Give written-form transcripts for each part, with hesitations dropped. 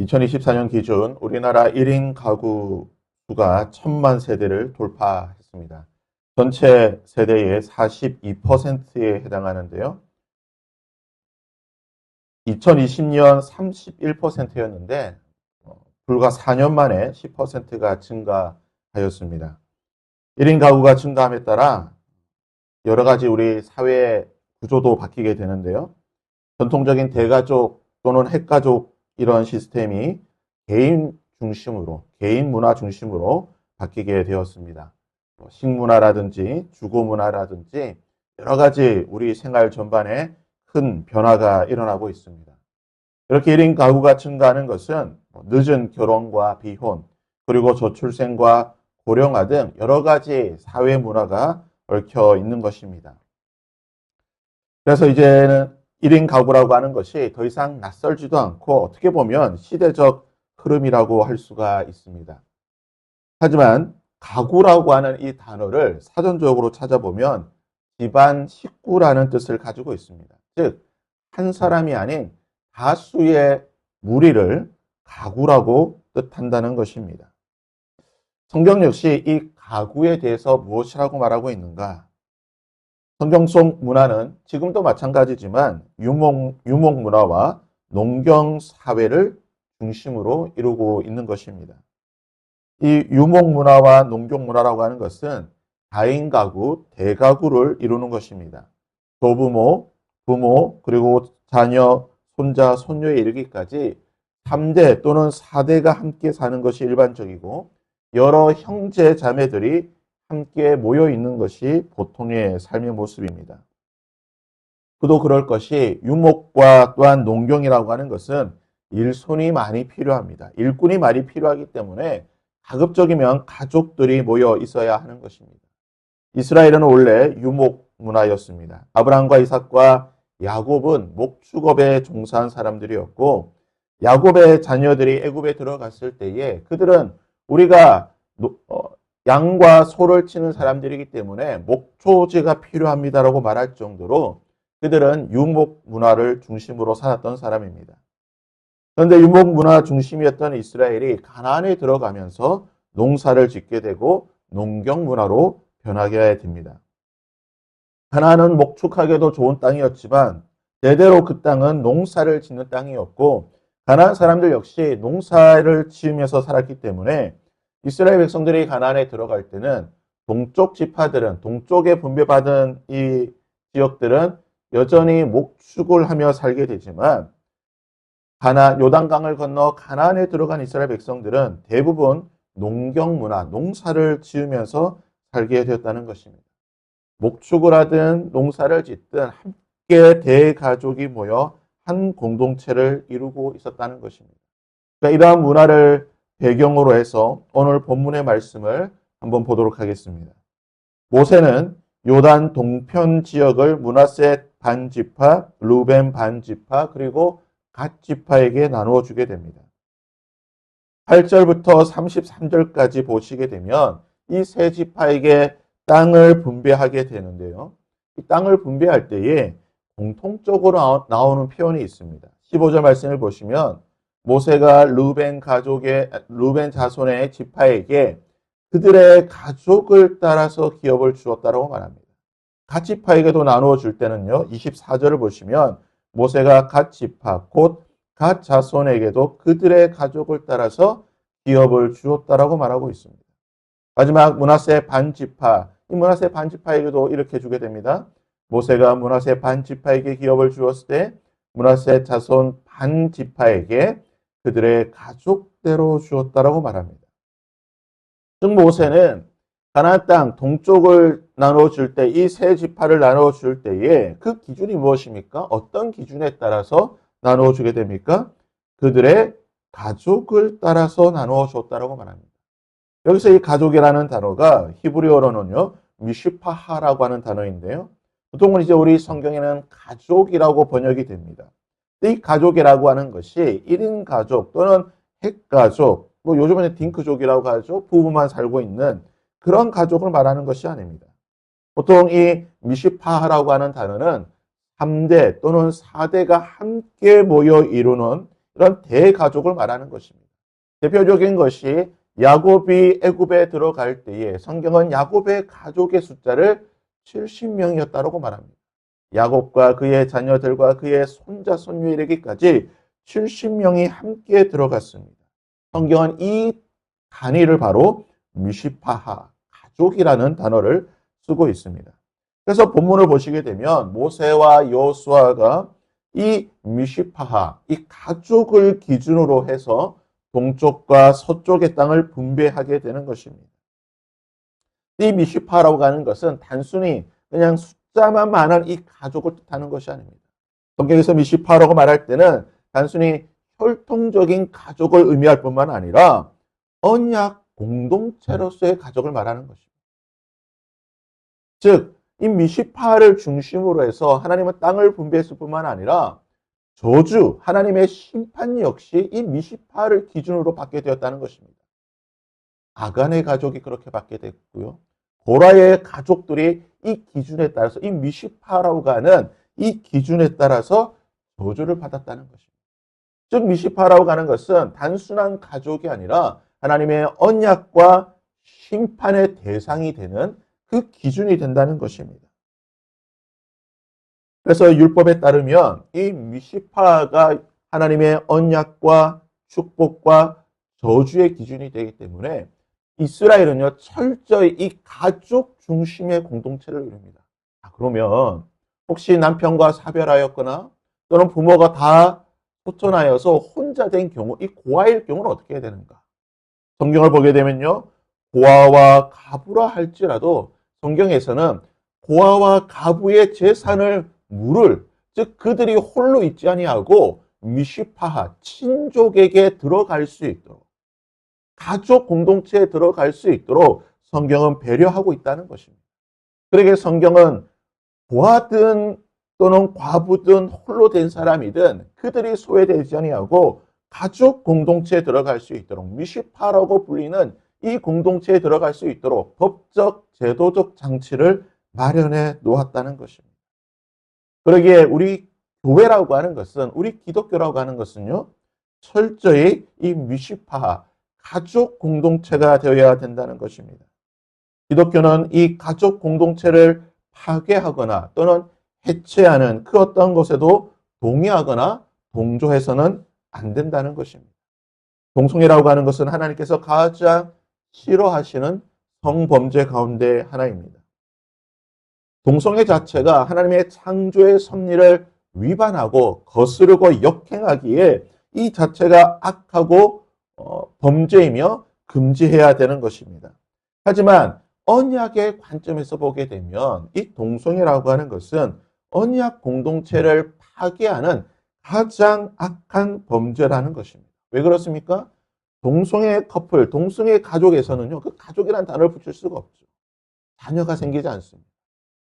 2024년 기준 우리나라 1인 가구 수가 1,000만 세대를 돌파했습니다. 전체 세대의 42%에 해당하는데요. 2020년 31%였는데 불과 4년 만에 10%가 증가하였습니다. 1인 가구가 증가함에 따라 여러 가지 우리 사회 구조도 바뀌게 되는데요. 전통적인 대가족 또는 핵가족 이런 시스템이 개인 중심으로, 개인 문화 중심으로 바뀌게 되었습니다. 식문화라든지 주거문화라든지 여러 가지 우리 생활 전반에 큰 변화가 일어나고 있습니다. 이렇게 1인 가구가 증가하는 것은 늦은 결혼과 비혼, 그리고 저출생과 고령화 등 여러 가지 사회 문화가 얽혀 있는 것입니다. 그래서 이제는 1인 가구라고 하는 것이 더 이상 낯설지도 않고 어떻게 보면 시대적 흐름이라고 할 수가 있습니다. 하지만 가구라고 하는 이 단어를 사전적으로 찾아보면 집안 식구라는 뜻을 가지고 있습니다. 즉, 한 사람이 아닌 다수의 무리를 가구라고 뜻한다는 것입니다. 성경 역시 이 가구에 대해서 무엇이라고 말하고 있는가? 성경 속 문화는 지금도 마찬가지지만 유목 문화와 농경 사회를 중심으로 이루고 있는 것입니다. 이 유목 문화와 농경 문화라고 하는 것은 다인 가구, 대가구를 이루는 것입니다. 조부모, 부모, 그리고 자녀, 손자, 손녀에 이르기까지 3대 또는 4대가 함께 사는 것이 일반적이고 여러 형제 자매들이 함께 모여 있는 것이 보통의 삶의 모습입니다. 그도 그럴 것이 유목과 또한 농경이라고 하는 것은 일손이 많이 필요합니다. 일꾼이 많이 필요하기 때문에 가급적이면 가족들이 모여 있어야 하는 것입니다. 이스라엘은 원래 유목 문화였습니다. 아브라함과 이삭과 야곱은 목축업에 종사한 사람들이었고 야곱의 자녀들이 애굽에 들어갔을 때에 그들은 우리가 양과 소를 치는 사람들이기 때문에 목초지가 필요합니다라고 말할 정도로 그들은 유목 문화를 중심으로 살았던 사람입니다. 그런데 유목 문화 중심이었던 이스라엘이 가나안에 들어가면서 농사를 짓게 되고 농경 문화로 변하게 됩니다. 가나안은 목축하기도 좋은 땅이었지만 대대로 그 땅은 농사를 짓는 땅이었고 가나안 사람들 역시 농사를 지으면서 살았기 때문에 이스라엘 백성들이 가나안에 들어갈 때는 동쪽 지파들은 동쪽에 분배받은 이 지역들은 여전히 목축을 하며 살게 되지만 요단강을 건너 가나안에 들어간 이스라엘 백성들은 대부분 농경 문화, 농사를 지으면서 살게 되었다는 것입니다. 목축을 하든 농사를 짓든 함께 대가족이 모여 한 공동체를 이루고 있었다는 것입니다. 그러니까 이러한 문화를 배경으로 해서 오늘 본문의 말씀을 한번 보도록 하겠습니다. 모세는 요단 동편 지역을 므낫세 반지파, 루벤 반지파, 그리고 갓 지파에게 나누어 주게 됩니다. 8절부터 33절까지 보시게 되면 이 세 지파에게 땅을 분배하게 되는데요. 이 땅을 분배할 때에 공통적으로 나오는 표현이 있습니다. 15절 말씀을 보시면 모세가 루벤 자손의 지파에게 그들의 가족을 따라서 기업을 주었다라고 말합니다. 갓 지파에게도 나누어 줄 때는요. 24절을 보시면 모세가 갓 지파 곧 갓 자손에게도 그들의 가족을 따라서 기업을 주었다라고 말하고 있습니다. 마지막 므낫세 반지파, 이 므낫세 반지파에게도 이렇게 주게 됩니다. 모세가 므낫세 반지파에게 기업을 주었을 때 므낫세 자손 반지파에게 그들의 가족대로 주었다라고 말합니다. 즉 모세는 가나안 땅 동쪽을 나누어 줄 때, 이 세 지파를 나누어 줄 때에 그 기준이 무엇입니까? 어떤 기준에 따라서 나누어 주게 됩니까? 그들의 가족을 따라서 나누어 줬다라고 말합니다. 여기서 이 가족이라는 단어가 히브리어로는요, 미슈파하라고 하는 단어인데요. 보통은 이제 우리 성경에는 가족이라고 번역이 됩니다. 이 가족이라고 하는 것이 1인 가족 또는 핵가족, 뭐 요즘에는 딩크족이라고 하죠. 부부만 살고 있는 그런 가족을 말하는 것이 아닙니다. 보통 이 미슈파하라고 하는 단어는 3대 또는 4대가 함께 모여 이루는 그런 대가족을 말하는 것입니다. 대표적인 것이 야곱이 애굽에 들어갈 때에 성경은 야곱의 가족의 숫자를 70명이었다고 말합니다. 야곱과 그의 자녀들과 그의 손자 손녀에 이르기까지 70명이 함께 들어갔습니다. 성경은 이 단위를 바로 미시파하, 가족이라는 단어를 쓰고 있습니다. 그래서 본문을 보시게 되면 모세와 여호수아가 이 미시파하, 이 가족을 기준으로 해서 동쪽과 서쪽의 땅을 분배하게 되는 것입니다. 이 미시파라고 하는 것은 단순히 그냥 숫자만 많은 이 가족을 뜻하는 것이 아닙니다. 성경에서 미시파라고 말할 때는 단순히 혈통적인 가족을 의미할 뿐만 아니라 언약 공동체로서의 가족을 말하는 것입니다. 즉, 이 미시파를 중심으로 해서 하나님은 땅을 분배했을 뿐만 아니라 저주, 하나님의 심판 역시 이 미시파를 기준으로 받게 되었다는 것입니다. 아간의 가족이 그렇게 받게 됐고요. 고라의 가족들이 이 기준에 따라서 이 미시파라고 하는 이 기준에 따라서 저주를 받았다는 것입니다. 즉 미시파라고 하는 것은 단순한 가족이 아니라 하나님의 언약과 심판의 대상이 되는 그 기준이 된다는 것입니다. 그래서 율법에 따르면 이 미시파가 하나님의 언약과 축복과 저주의 기준이 되기 때문에 이스라엘은요 철저히 이 가족 중심의 공동체를 이룹니다. 그러면 혹시 남편과 사별하였거나 또는 부모가 다 소천하여서 혼자 된 경우, 이 고아일 경우는 어떻게 해야 되는가? 성경을 보게 되면요 고아와 가부라 할지라도 성경에서는 고아와 가부의 재산을 물을, 즉 그들이 홀로 있지 아니하고 미시파하, 친족에게 들어갈 수 있도록, 가족 공동체에 들어갈 수 있도록 성경은 배려하고 있다는 것입니다. 그러게 성경은 고아든 또는 과부든 홀로 된 사람이든 그들이 소외되지 아니하고 가족 공동체에 들어갈 수 있도록 미시파라고 불리는 이 공동체에 들어갈 수 있도록 법적, 제도적 장치를 마련해 놓았다는 것입니다. 그러기에 우리 교회라고 하는 것은, 우리 기독교라고 하는 것은요, 철저히 이 미시파, 가족 공동체가 되어야 된다는 것입니다. 기독교는 이 가족 공동체를 파괴하거나 또는 해체하는 그 어떤 것에도 동의하거나 동조해서는 안 된다는 것입니다. 동성애라고 하는 것은 하나님께서 가장 싫어하시는 성범죄 가운데 하나입니다. 동성애 자체가 하나님의 창조의 섭리를 위반하고 거스르고 역행하기에 이 자체가 악하고 범죄이며 금지해야 되는 것입니다. 하지만 언약의 관점에서 보게 되면 이 동성애라고 하는 것은 언약 공동체를 파괴하는 가장 악한 범죄라는 것입니다. 왜 그렇습니까? 동성애 커플, 동성애 가족에서는요, 그 가족이라는 단어를 붙일 수가 없죠. 자녀가 생기지 않습니다.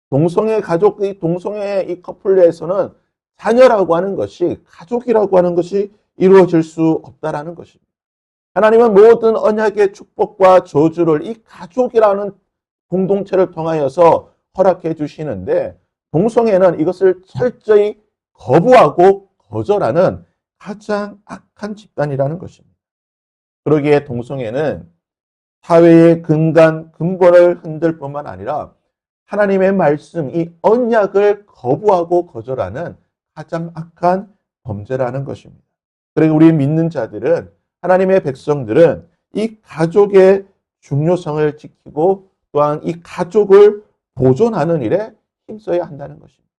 동성애 가족, 동성애 이 커플 내에서는 자녀라고 하는 것이, 가족이라고 하는 것이 이루어질 수 없다라는 것입니다. 하나님은 모든 언약의 축복과 저주를 이 가족이라는 공동체를 통하여서 허락해 주시는데, 동성애는 이것을 철저히 거부하고 거절하는 가장 악한 집단이라는 것입니다. 그러기에 동성애는 사회의 근본을 흔들 뿐만 아니라 하나님의 말씀, 이 언약을 거부하고 거절하는 가장 악한 범죄라는 것입니다. 그리고 우리 믿는 자들은, 하나님의 백성들은 이 가족의 중요성을 지키고 또한 이 가족을 보존하는 일에 힘써야 한다는 것입니다.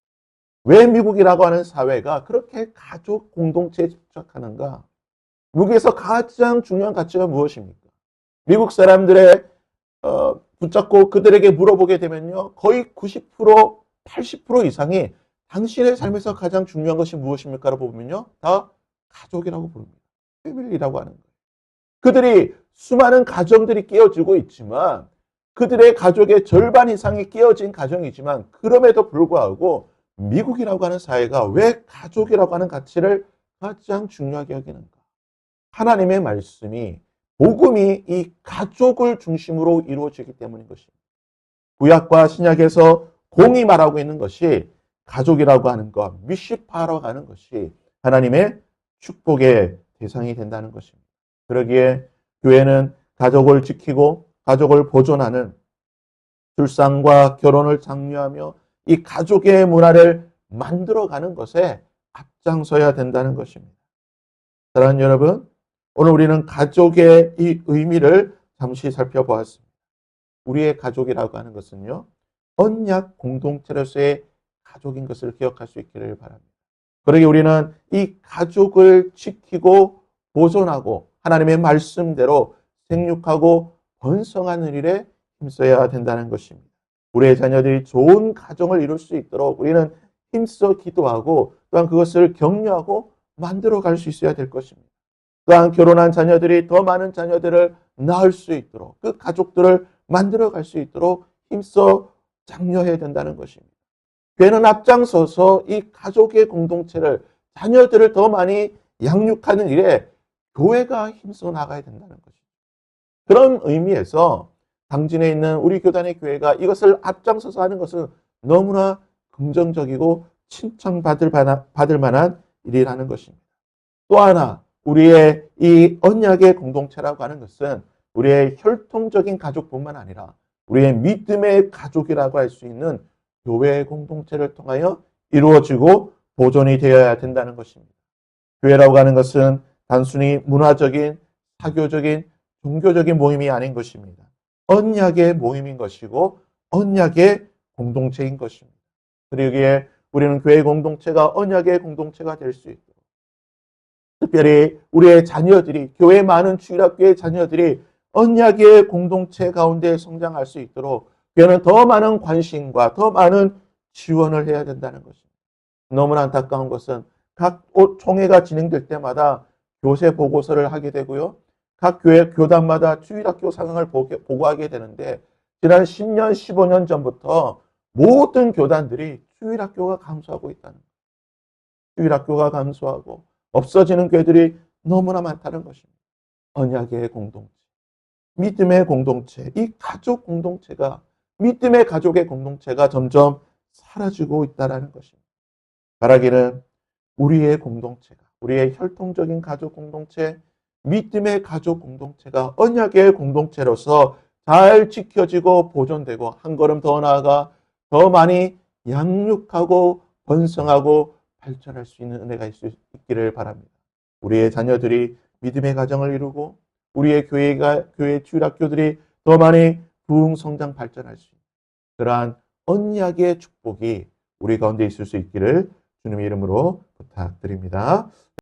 왜 미국이라고 하는 사회가 그렇게 가족 공동체에 집착하는가? 미국에서 가장 중요한 가치가 무엇입니까? 미국 사람들의 붙잡고 그들에게 물어보게 되면요, 거의 90%, 80% 이상이 당신의 삶에서 가장 중요한 것이 무엇입니까라고 보면요, 다 가족이라고 부릅니다. 패밀리라고 하는 거예요. 그들이 수많은 가정들이 깨어지고 있지만, 그들의 가족의 절반 이상이 깨어진 가정이지만, 그럼에도 불구하고 미국이라고 하는 사회가 왜 가족이라고 하는 가치를 가장 중요하게 여기는가? 하나님의 말씀이, 복음이 이 가족을 중심으로 이루어지기 때문인 것입니다. 구약과 신약에서 공이 말하고 있는 것이 가족이라고 하는 것, 미시파라고 하는 것이 하나님의 축복의 대상이 된다는 것입니다. 그러기에 교회는 가족을 지키고 가족을 보존하는 출산과 결혼을 장려하며 이 가족의 문화를 만들어가는 것에 앞장서야 된다는 것입니다. 사랑하는 여러분, 오늘 우리는 가족의 이 의미를 잠시 살펴보았습니다. 우리의 가족이라고 하는 것은요, 언약 공동체로서의 가족인 것을 기억할 수 있기를 바랍니다. 그러기 우리는 이 가족을 지키고 보존하고 하나님의 말씀대로 생육하고 번성하는 일에 힘써야 된다는 것입니다. 우리의 자녀들이 좋은 가정을 이룰 수 있도록 우리는 힘써 기도하고 또한 그것을 격려하고 만들어갈 수 있어야 될 것입니다. 또한 결혼한 자녀들이 더 많은 자녀들을 낳을 수 있도록 그 가족들을 만들어갈 수 있도록 힘써 장려해야 된다는 것입니다. 교회는 앞장서서 이 가족의 공동체를 자녀들을 더 많이 양육하는 일에 교회가 힘써 나가야 된다는 것입니다. 그런 의미에서 당진에 있는 우리 교단의 교회가 이것을 앞장서서 하는 것은 너무나 긍정적이고 칭찬받을 만한 일이라는 것입니다. 또 하나 우리의 이 언약의 공동체라고 하는 것은 우리의 혈통적인 가족뿐만 아니라 우리의 믿음의 가족이라고 할 수 있는 교회 공동체를 통하여 이루어지고 보존이 되어야 된다는 것입니다. 교회라고 하는 것은 단순히 문화적인, 사교적인, 종교적인 모임이 아닌 것입니다. 언약의 모임인 것이고 언약의 공동체인 것입니다. 그러기에 우리는 교회 공동체가 언약의 공동체가 될 수 있도록 특별히 우리의 자녀들이 교회 많은 주일학교의 자녀들이 언약의 공동체 가운데 성장할 수 있도록 교회는 더 많은 관심과 더 많은 지원을 해야 된다는 것입니다. 너무나 안타까운 것은 각 총회가 진행될 때마다 교세 보고서를 하게 되고요. 각 교회 교단마다 주일학교 상황을 보고하게 되는데 지난 10년, 15년 전부터 모든 교단들이 주일학교가 감소하고 있다는 거예요. 주일학교가 감소하고 없어지는 교회들이 너무나 많다는 것입니다. 언약의 공동체, 믿음의 공동체, 이 가족 공동체가 믿음의 가족의 공동체가 점점 사라지고 있다는 것입니다. 바라기는 우리의 공동체가 우리의 혈통적인 가족 공동체, 믿음의 가족 공동체가 언약의 공동체로서 잘 지켜지고 보존되고 한 걸음 더 나아가 더 많이 양육하고 번성하고 발전할 수 있는 은혜가 있기를 바랍니다. 우리의 자녀들이 믿음의 가정을 이루고 우리의 교회 주일학교들이 더 많이 부흥 성장 발전할 수 있는 그러한 언약의 축복이 우리 가운데 있을 수 있기를 주님의 이름으로 부탁드립니다.